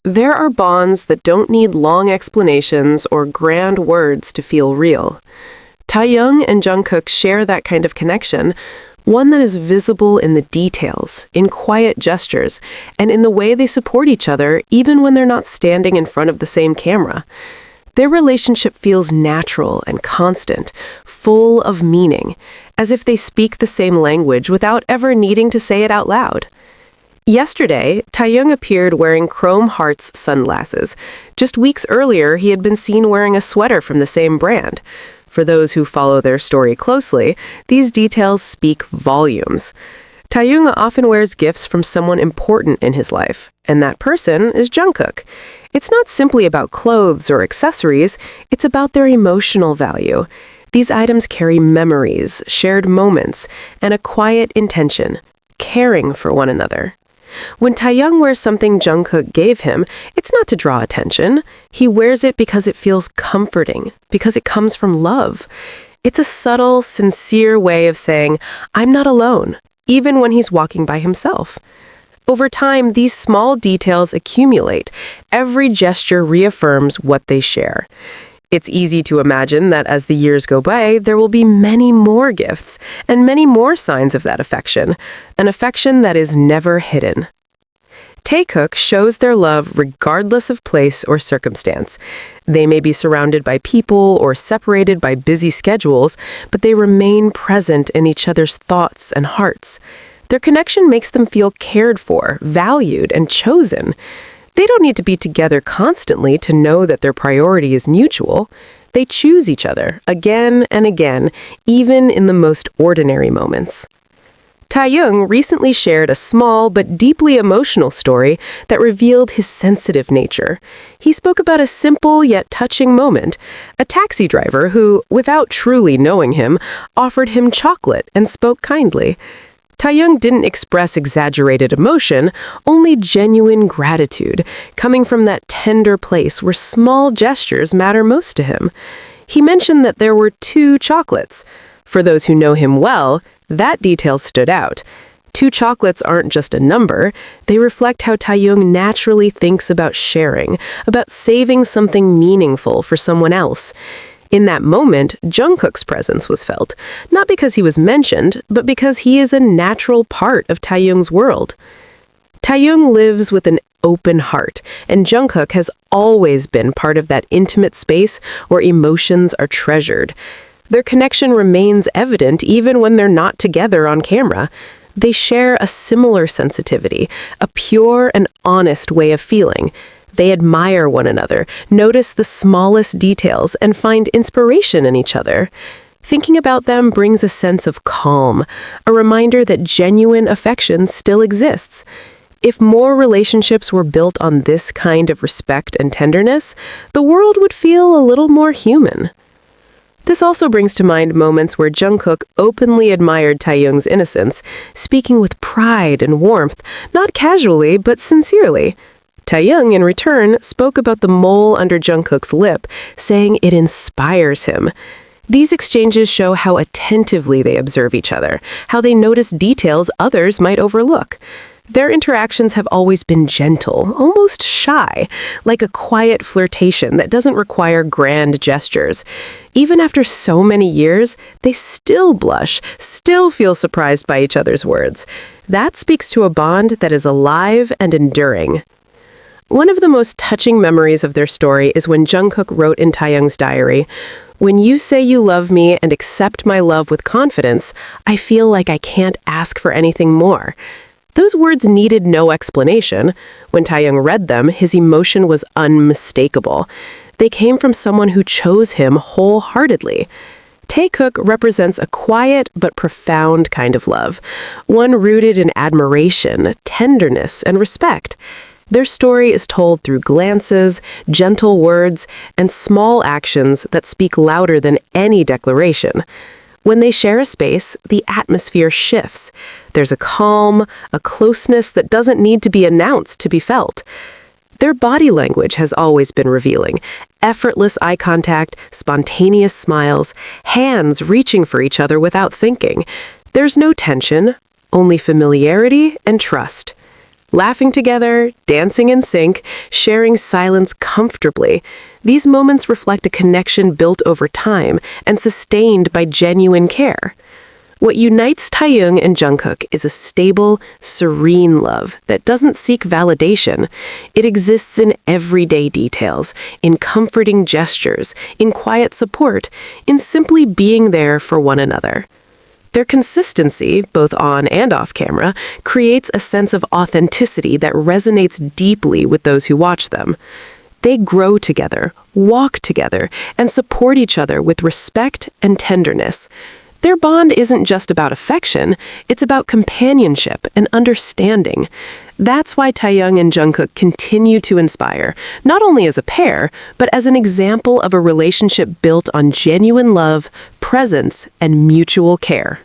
There are bonds that don't need long explanations or grand words to feel real. Taehyung and Jungkook share that kind of connection, one that is visible in the details, in quiet gestures, and in the way they support each other even when they're not standing in front of the same camera. Their relationship feels natural and constant, full of meaning, as if they speak the same language without ever needing to say it out loud. Yesterday, Taehyung appeared wearing chrome hearts sunglasses. Just weeks earlier, he had been seen wearing a sweater from the same brand. For those who follow their story closely, these details speak volumes. Taehyung often wears gifts from someone important in his life, and that person is Jungkook. It's not simply about clothes or accessories, it's about their emotional value. These items carry memories, shared moments, and a quiet intention, caring for one another. When Taehyung wears something Jungkook gave him, it's not to draw attention. He wears it because it feels comforting, because it comes from love. It's a subtle, sincere way of saying, I'm not alone, even when he's walking by himself. Over time, these small details accumulate. Every gesture reaffirms what they share. It's easy to imagine that as the years go by, there will be many more gifts and many more signs of that affection, an affection that is never hidden. Taehyung shows their love regardless of place or circumstance. They may be surrounded by people or separated by busy schedules, but they remain present in each other's thoughts and hearts. Their connection makes them feel cared for, valued, and chosen. They don't need to be together constantly to know that their priority is mutual. They choose each other again and again, even in the most ordinary moments. Taehyung recently shared a small but deeply emotional story that revealed his sensitive nature. He spoke about a simple yet touching moment, a taxi driver who, without truly knowing him, offered him chocolate and spoke kindly. Taehyung didn't express exaggerated emotion, only genuine gratitude, coming from that tender place where small gestures matter most to him. He mentioned that there were 2 chocolates. For those who know him well, that detail stood out. 2 chocolates aren't just a number, they reflect how Taehyung naturally thinks about sharing, about saving something meaningful for someone else. In that moment, Jungkook's presence was felt, not because he was mentioned, but because he is a natural part of Taehyung's world. Taehyung lives with an open heart, and Jungkook has always been part of that intimate space where emotions are treasured. Their connection remains evident even when they're not together on camera. They share a similar sensitivity, a pure and honest way of feeling. They admire one another, notice the smallest details, and find inspiration in each other. Thinking about them brings a sense of calm, a reminder that genuine affection still exists. If more relationships were built on this kind of respect and tenderness, the world would feel a little more human. This also brings to mind moments where Jungkook openly admired Taehyung's innocence, speaking with pride and warmth, not casually but sincerely. Taehyung, in return, spoke about the mole under Jungkook's lip, saying it inspires him. These exchanges show how attentively they observe each other, how they notice details others might overlook. Their interactions have always been gentle, almost shy, like a quiet flirtation that doesn't require grand gestures. Even after so many years, they still blush, still feel surprised by each other's words. That speaks to a bond that is alive and enduring. One of the most touching memories of their story is when Jungkook wrote in Taehyung's diary, "When you say you love me and accept my love with confidence, I feel like I can't ask for anything more." Those words needed no explanation. When Taehyung read them, his emotion was unmistakable. They came from someone who chose him wholeheartedly. Taehyung represents a quiet but profound kind of love, one rooted in admiration, tenderness, and respect. Their story is told through glances, gentle words, and small actions that speak louder than any declaration. When they share a space, the atmosphere shifts. There's a calm, a closeness that doesn't need to be announced to be felt. Their body language has always been revealing. Effortless eye contact, spontaneous smiles, hands reaching for each other without thinking. There's no tension, only familiarity and trust. Laughing together, dancing in sync, sharing silence comfortably. These moments reflect a connection built over time and sustained by genuine care. What unites Taehyung and Jungkook is a stable, serene love that doesn't seek validation. It exists in everyday details, in comforting gestures, in quiet support, in simply being there for one another. Their consistency, both on and off camera, creates a sense of authenticity that resonates deeply with those who watch them. They grow together, walk together, and support each other with respect and tenderness. Their bond isn't just about affection, it's about companionship and understanding. That's why Taehyung and Jungkook continue to inspire, not only as a pair, but as an example of a relationship built on genuine love, presence, and mutual care.